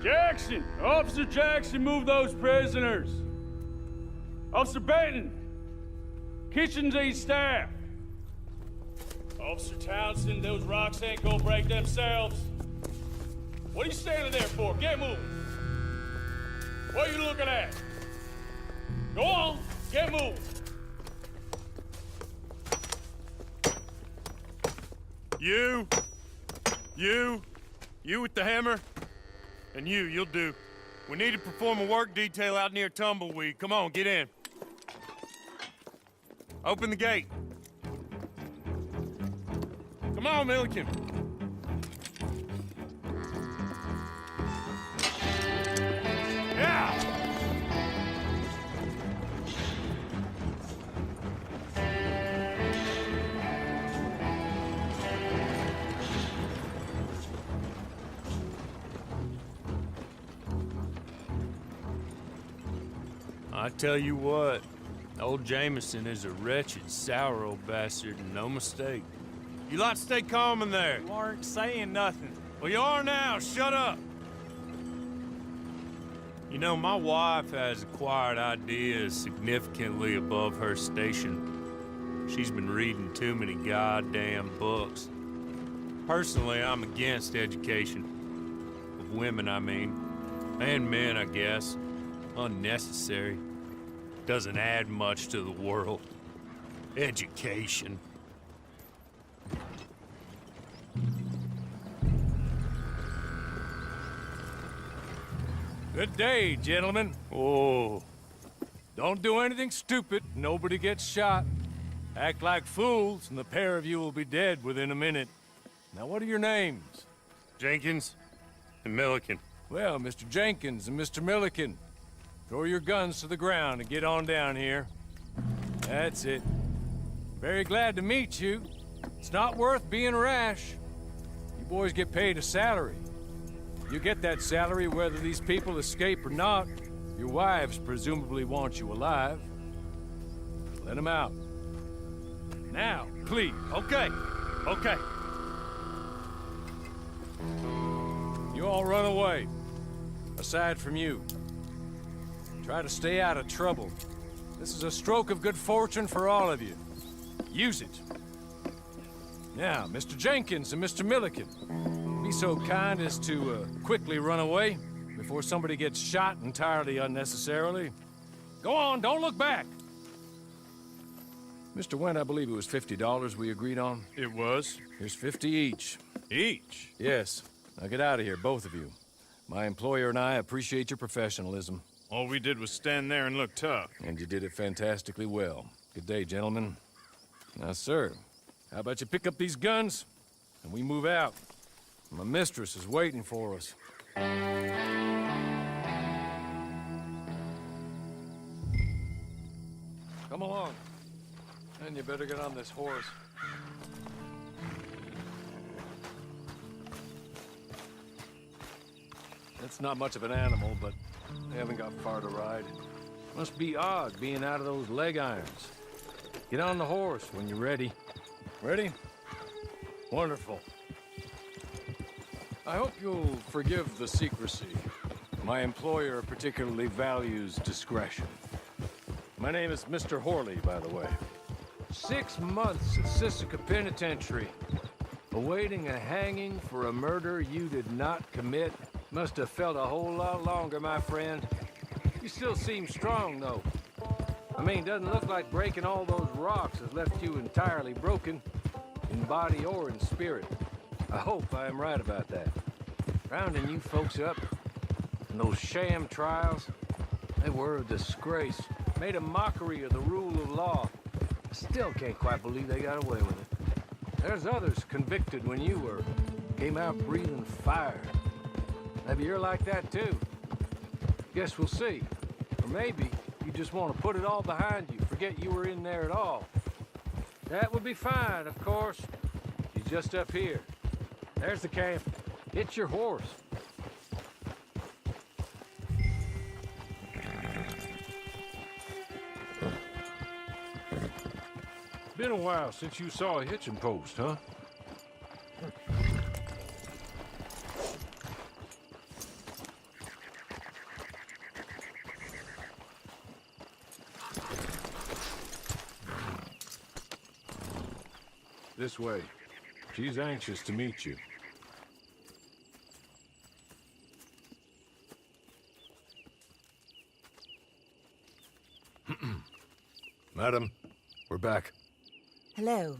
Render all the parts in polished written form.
Jackson! Officer Jackson, move those prisoners! Officer Benton! Kitchens these staff! Officer Townsend, those rocks ain't gonna break themselves. What are you standing there for? Get moving! What are you looking at? Go on, get moving! You with the hammer? And you'll do. We need to perform a work detail out near Tumbleweed. Come on, get in. Open the gate. Come on, Milliken. Yeah! I tell you what, old Jameson is a wretched, sour old bastard, and no mistake. You lot stay calm in there. You aren't saying nothing. Well, you are now. Shut up. You know, my wife has acquired ideas significantly above her station. She's been reading too many goddamn books. Personally, I'm against education. Of women, I mean. And men, I guess. Unnecessary. Doesn't add much to the world. Education. Good day, gentlemen. Oh. Don't do anything stupid. Nobody gets shot. Act like fools, and the pair of you will be dead within a minute. Now, what are your names? Jenkins and Milliken. Well, Mr. Jenkins and Mr. Milliken, throw your guns to the ground and get on down here. That's it. Very glad to meet you. It's not worth being rash. You boys get paid a salary. You get that salary whether these people escape or not. Your wives presumably want you alive. Let them out. Now, please. Okay. You all run away. Aside from you. Try to stay out of trouble. This is a stroke of good fortune for all of you. Use it. Now, Mr. Jenkins and Mr. Milliken, be so kind as to quickly run away before somebody gets shot entirely unnecessarily. Go on, don't look back. Mr. Wendt, I believe it was $50 we agreed on. It was. Here's 50 each. Each? Yes. Now get out of here, both of you. My employer and I appreciate your professionalism. All we did was stand there and look tough. And you did it fantastically well. Good day, gentlemen. Now, sir, how about you pick up these guns, and we move out? My mistress is waiting for us. Come along. And you better get on this horse. It's not much of an animal, but they haven't got far to ride. Must be odd being out of those leg irons. Get on the horse when you're ready. Ready? Wonderful. I hope you'll forgive the secrecy. My employer particularly values discretion. My name is Mr. Horley, by the way. 6 months at Sisika Penitentiary, awaiting a hanging for a murder you did not commit. Must have felt a whole lot longer, my friend. You still seem strong, though. I mean, doesn't look like breaking all those rocks has left you entirely broken, in body or in spirit. I hope I am right about that. Rounding you folks up, and those sham trials, they were a disgrace. Made a mockery of the rule of law. I still can't quite believe they got away with it. There's others convicted when you were. Came out breathing fire. Maybe you're like that too. Guess we'll see. Or maybe you just want to put it all behind you, forget you were in there at all. That would be fine, of course. He's just up here. There's the camp. It's your horse. Been a while since you saw a hitching post, huh? This way. She's anxious to meet you. Madam, we're back. Hello.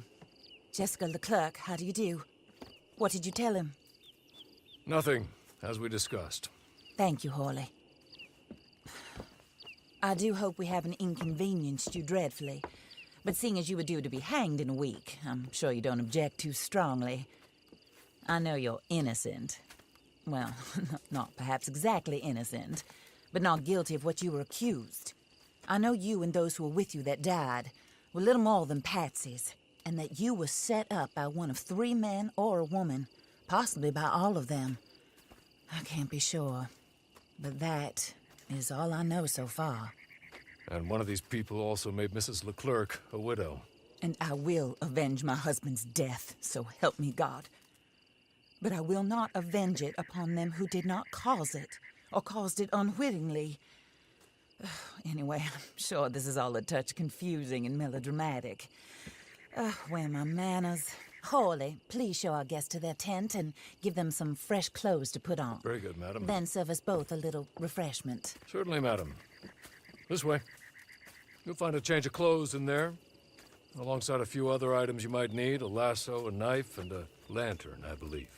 Jessica Leclerc, how do you do? What did you tell him? Nothing, as we discussed. Thank you, Hawley. I do hope we haven't inconvenienced you dreadfully. But seeing as you were due to be hanged in a week, I'm sure you don't object too strongly. I know you're innocent. Well, not perhaps exactly innocent, but not guilty of what you were accused. I know you and those who were with you that died were little more than patsies, and that you were set up by one of 3 men or a woman, possibly by all of them. I can't be sure, but that is all I know so far. And one of these people also made Mrs. Leclerc a widow. And I will avenge my husband's death, so help me God. But I will not avenge it upon them who did not cause it, or caused it unwittingly. Anyway, I'm sure this is all a touch confusing and melodramatic. Where are my manners? Hawley, please show our guests to their tent and give them some fresh clothes to put on. Very good, madam. Then serve us both a little refreshment. Certainly, madam. This way. You'll find a change of clothes in there, alongside a few other items you might need, a lasso, a knife, and a lantern, I believe.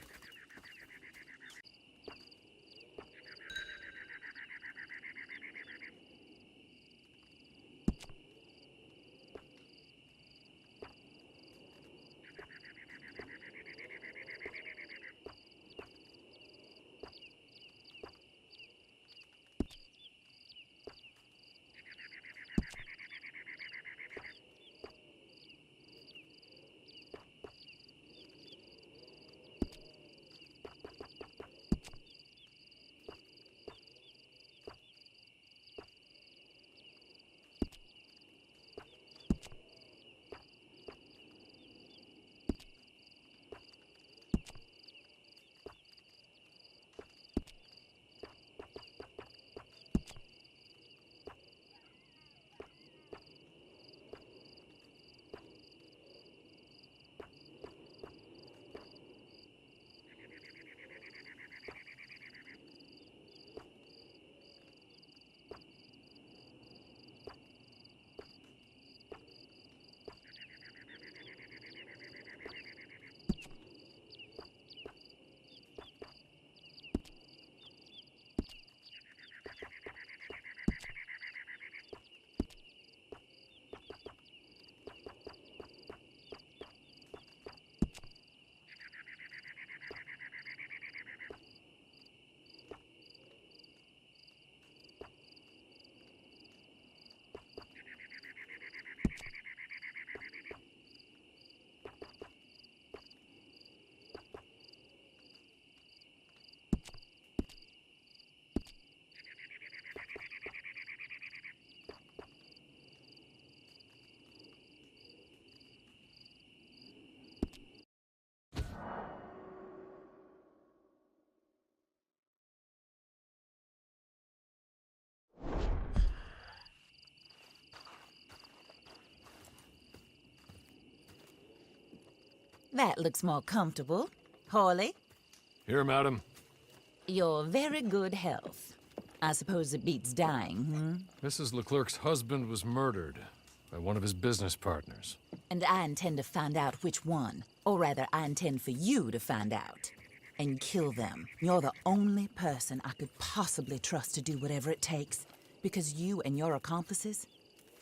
That looks more comfortable. Hawley, Here, madam. your very good health. I suppose it beats dying, Mrs. Leclerc's husband was murdered by one of his business partners. And I intend to find out which one. Or rather, I intend for you to find out. And kill them. You're the only person I could possibly trust to do whatever it takes. Because you and your accomplices,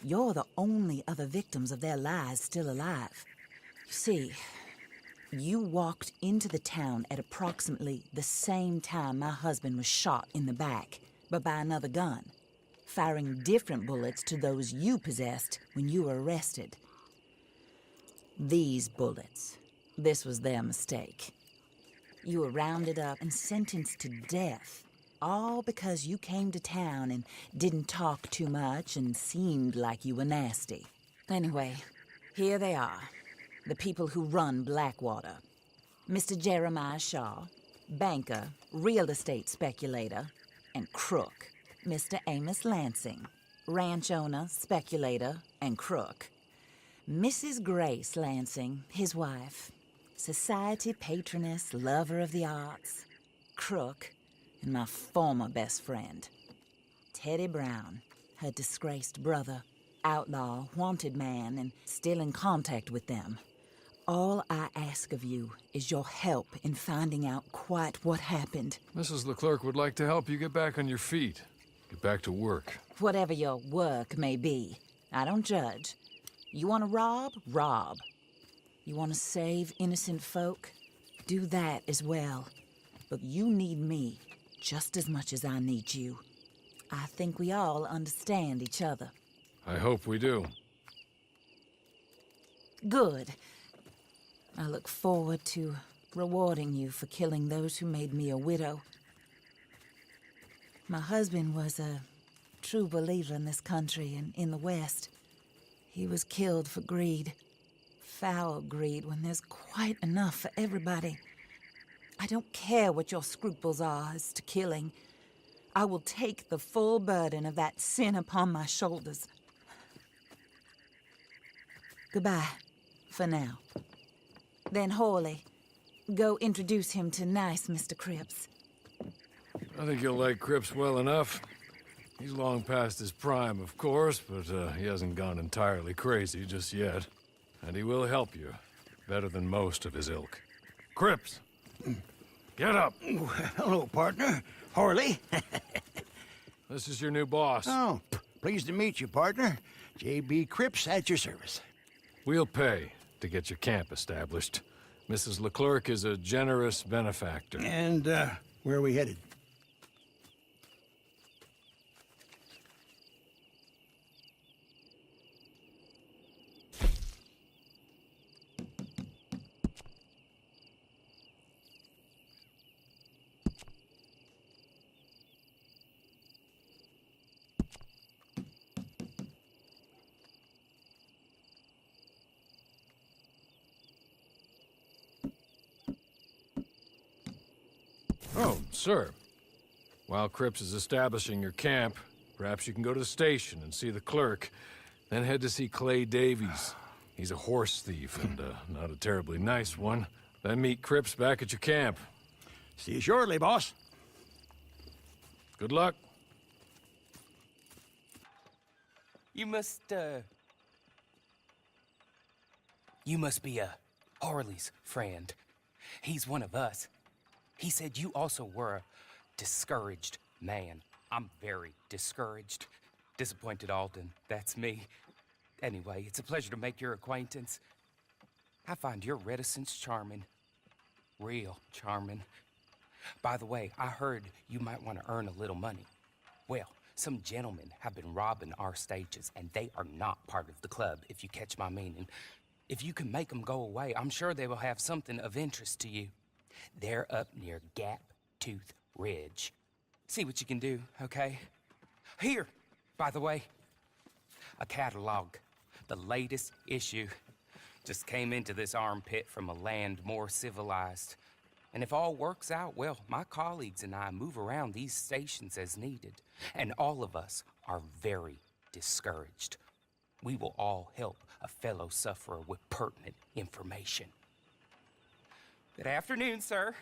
you're the only other victims of their lies still alive. You see, you walked into the town at approximately the same time my husband was shot in the back, but by another gun, firing different bullets to those you possessed when you were arrested. These bullets, this was their mistake. You were rounded up and sentenced to death, all because you came to town and didn't talk too much and seemed like you were nasty. Anyway, here they are. The people who run Blackwater. Mr. Jeremiah Shaw, banker, real estate speculator, and crook. Mr. Amos Lansing, ranch owner, speculator, and crook. Mrs. Grace Lansing, his wife. Society patroness, lover of the arts, crook, and my former best friend. Teddy Brown, her disgraced brother, outlaw, wanted man, and still in contact with them. All I ask of you is your help in finding out quite what happened. Mrs. Leclerc would like to help you get back on your feet. Get back to work. Whatever your work may be, I don't judge. You want to rob? Rob. You want to save innocent folk? Do that as well. But you need me just as much as I need you. I think we all understand each other. I hope we do. Good. I look forward to rewarding you for killing those who made me a widow. My husband was a true believer in this country and in the West. He was killed for greed. Foul greed when there's quite enough for everybody. I don't care what your scruples are as to killing. I will take the full burden of that sin upon my shoulders. Goodbye, for now. Then Hawley, go introduce him to nice Mr. Cripps. I think you'll like Cripps well enough. He's long past his prime, of course, but he hasn't gone entirely crazy just yet. And he will help you, better than most of his ilk. Cripps! Get up! Hello, partner. Horley. This is your new boss. Oh, pleased to meet you, partner. J.B. Cripps at your service. We'll pay to get your camp established. Mrs. Leclerc is a generous benefactor. And, where are we headed? Oh, sir. While Cripps is establishing your camp, perhaps you can go to the station and see the clerk, then head to see Clay Davies. He's a horse thief and not a terribly nice one. Then meet Cripps back at your camp. See you shortly, boss. Good luck. You must be Harley's friend. He's one of us. He said you also were a discouraged man. I'm very discouraged. Disappointed Alden, that's me. Anyway, it's a pleasure to make your acquaintance. I find your reticence charming. Real charming. By the way, I heard you might want to earn a little money. Well, some gentlemen have been robbing our stages, and they are not part of the club, if you catch my meaning. If you can make them go away, I'm sure they will have something of interest to you. They're up near Gap Tooth Ridge. See what you can do, okay? Here, by the way, a catalog. The latest issue. Just came into this armpit from a land more civilized. And if all works out, well, my colleagues and I move around these stations as needed. And all of us are very discouraged. We will all help a fellow sufferer with pertinent information. Good afternoon, sir.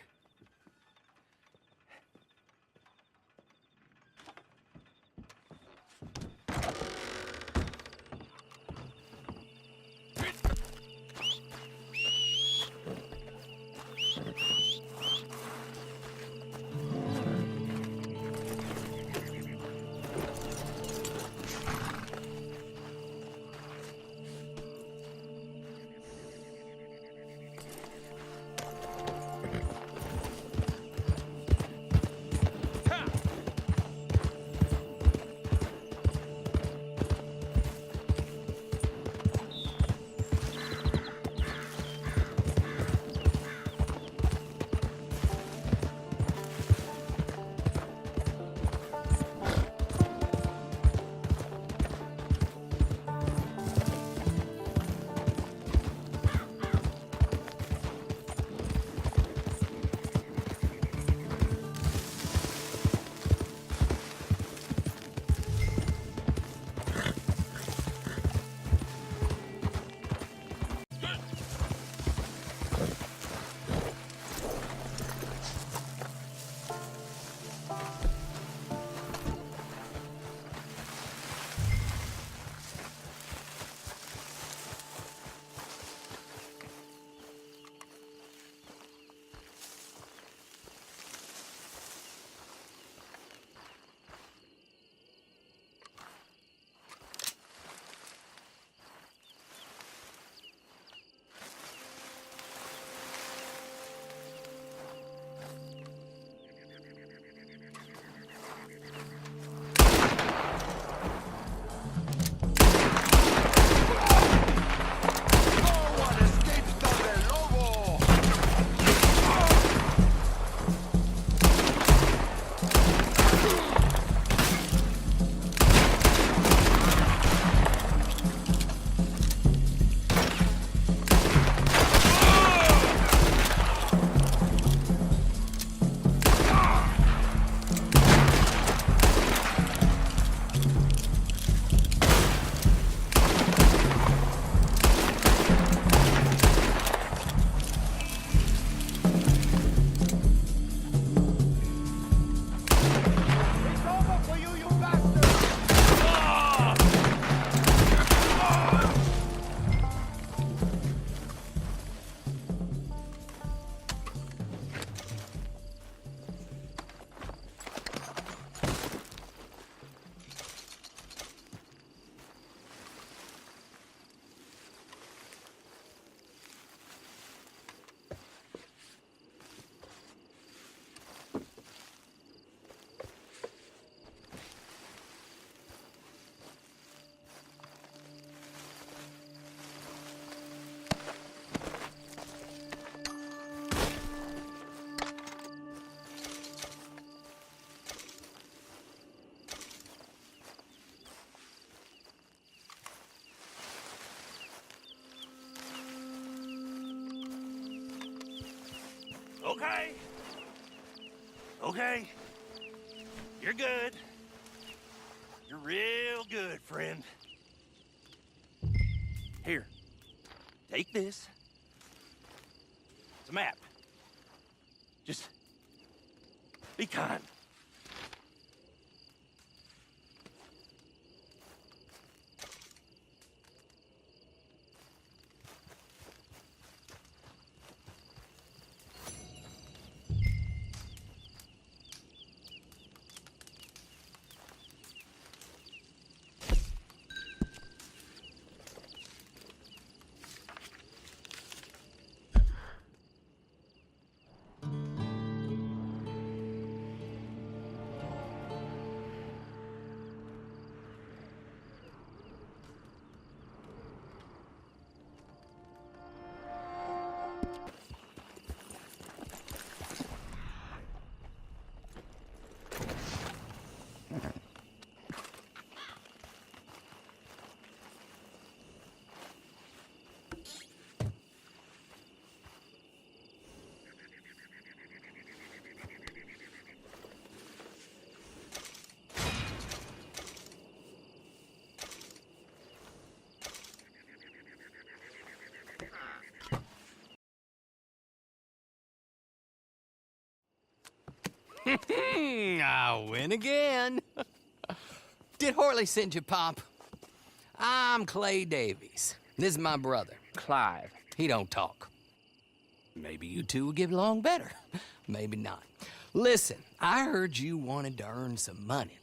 Okay. Okay. You're good. You're real good, friend. Here. Take this. It's a map. Just be kind. I win again. Did Horley send you, Pop? I'm Clay Davies. This is my brother, Clive. He don't talk. Maybe you two will get along better. Maybe not. Listen, I heard you wanted to earn some money.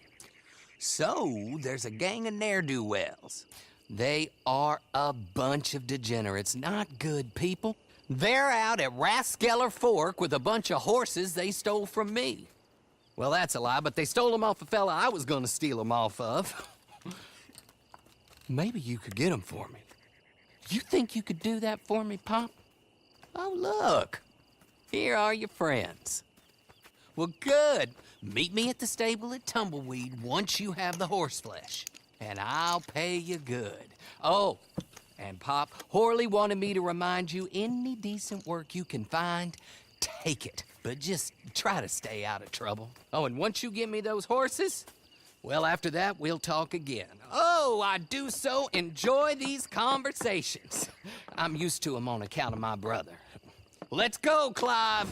So, there's a gang of ne'er-do-wells. They are a bunch of degenerates, not good people. They're out at Raskeller Fork with a bunch of horses they stole from me. Well, that's a lie, but they stole them off a fella I was gonna steal them off of. Maybe you could get them for me. You think you could do that for me, Pop? Oh, look. Here are your friends. Well, good. Meet me at the stable at Tumbleweed once you have the horse flesh, and I'll pay you good. Oh, and Pop, Horley wanted me to remind you, any decent work you can find, take it. But just try to stay out of trouble. Oh, and once you give me those horses, well, after that, we'll talk again. Oh, I do so enjoy these conversations. I'm used to them on account of my brother. Let's go, Clive.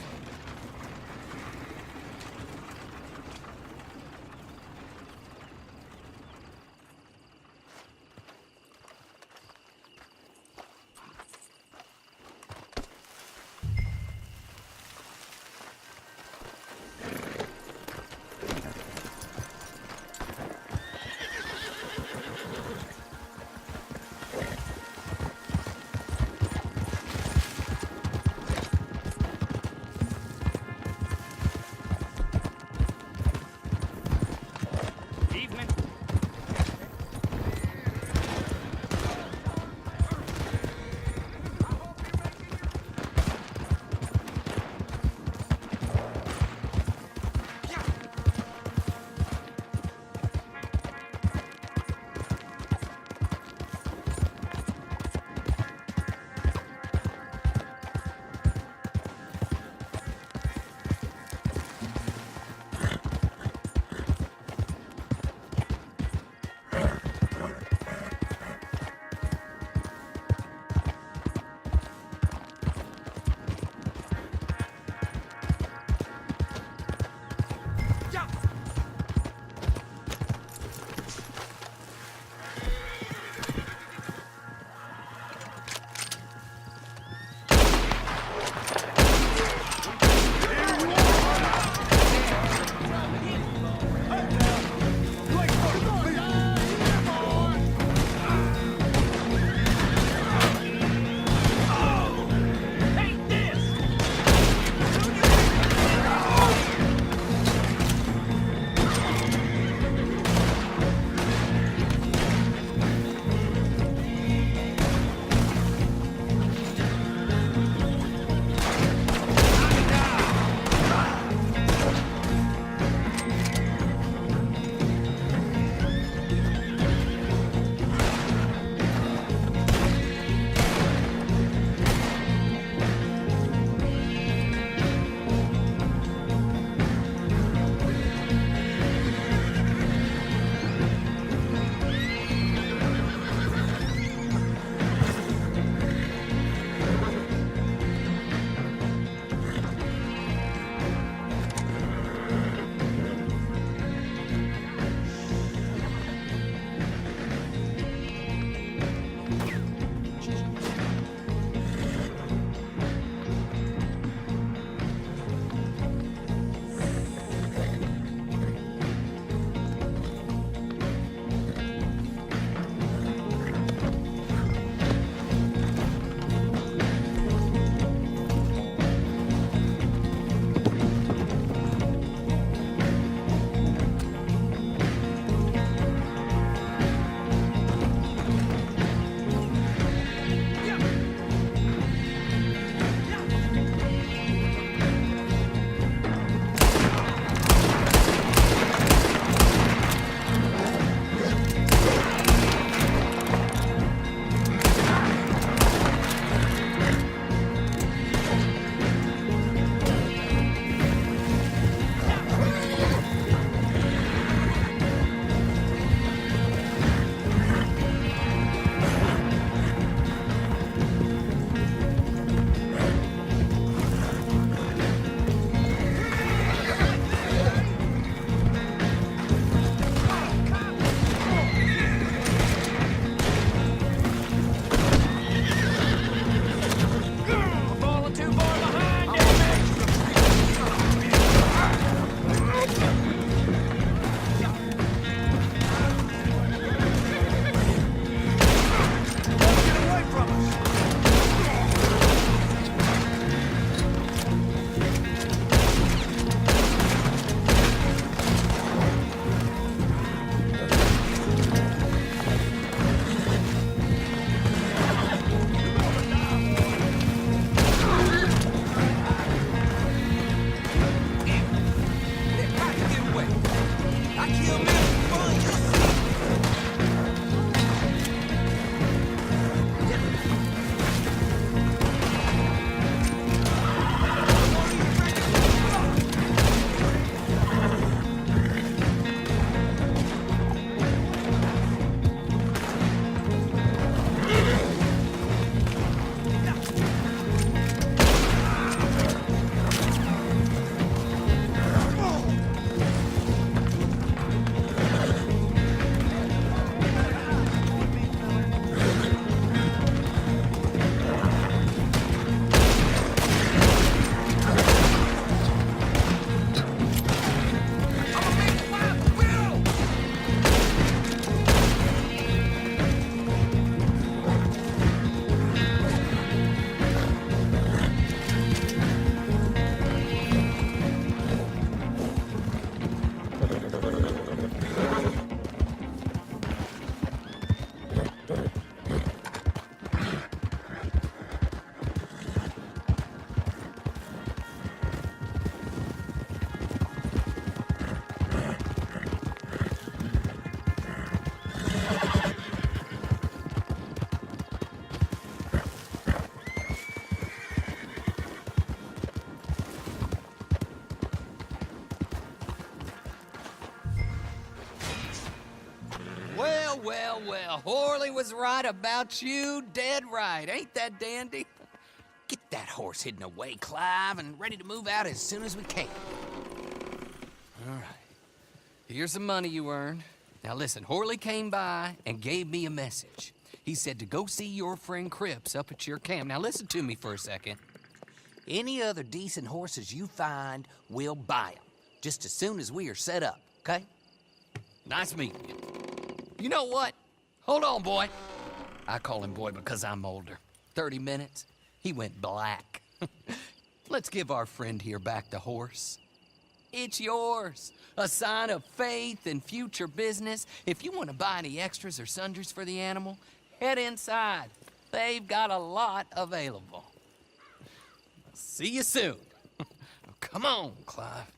Well, well, well. Horley was right about you. Dead right. Ain't that dandy? Get that horse hidden away, Clive, and ready to move out as soon as we can. All right. Here's the money you earned. Now listen, Horley came by and gave me a message. He said to go see your friend Cripps up at your camp. Now listen to me for a second. Any other decent horses you find, we'll buy them. Just as soon as we are set up, okay? Nice meeting you. You know what? Hold on, boy. I call him boy because I'm older. 30 minutes, he went black. Let's give our friend here back the horse. It's yours. A sign of faith and future business. If you want to buy any extras or sundries for the animal, head inside. They've got a lot available. See you soon. Come on, Clive.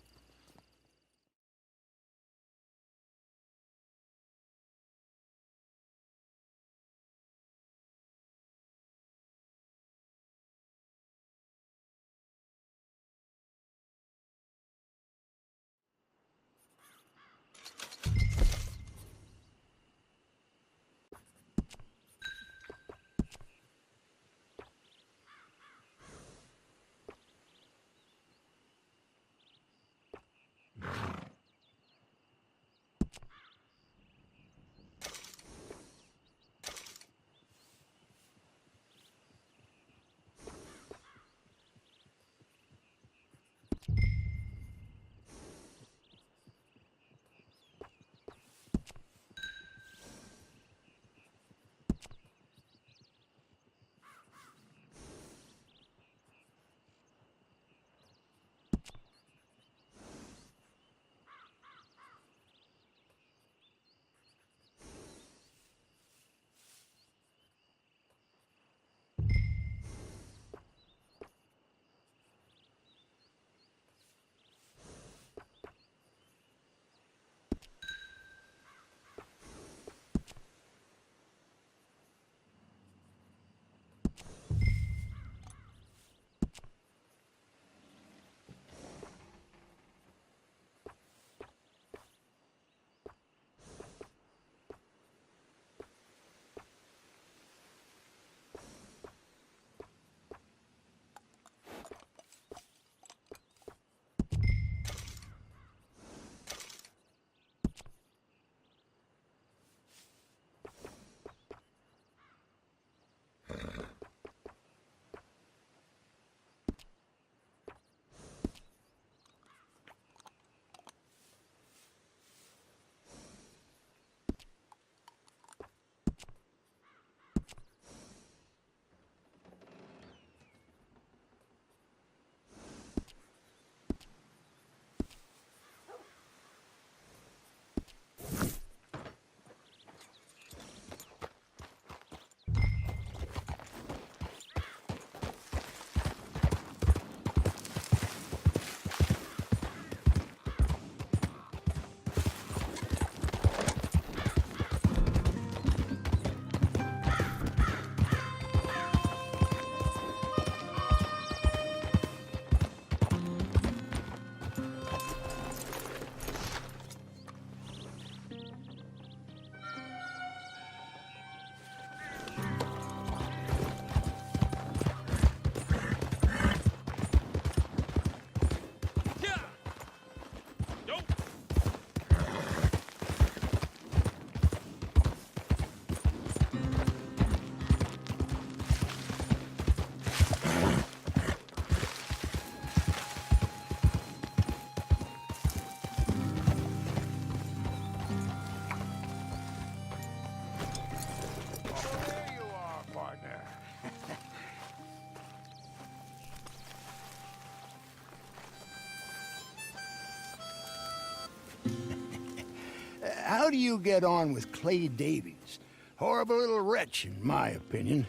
How do you get on with Clay Davies? Horrible little wretch, in my opinion.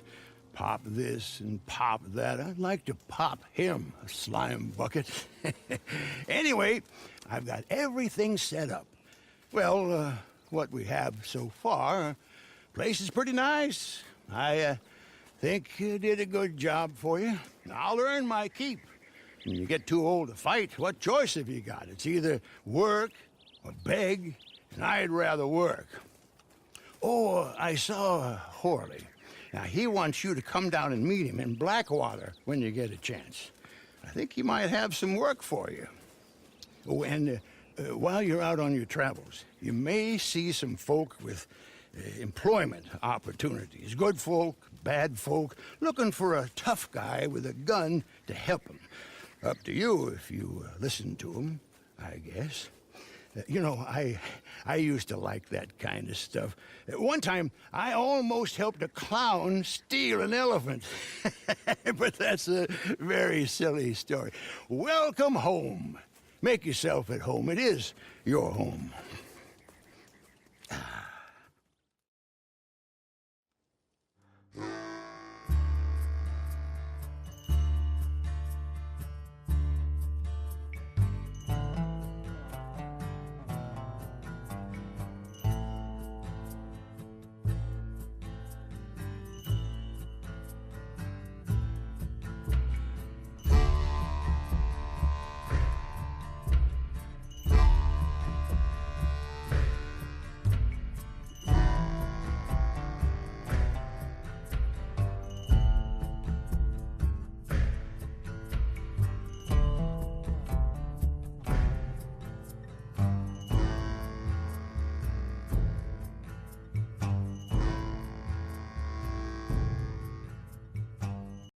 Pop this and pop that. I'd like to pop him, a slime bucket. Anyway, I've got everything set up. Well, what we have so far, place is pretty nice. I think you did a good job for you. I'll earn my keep. When you get too old to fight, what choice have you got? It's either work or beg, and I'd rather work. Oh, I saw Horley. Now, he wants you to come down and meet him in Blackwater when you get a chance. I think he might have some work for you. Oh, and while you're out on your travels, you may see some folk with employment opportunities. Good folk, bad folk, looking for a tough guy with a gun to help them. Up to you if you listen to him, I guess. You know, I used to like that kind of stuff. One time, I almost helped a clown steal an elephant. But that's a very silly story. Welcome home. Make yourself at home. It is your home.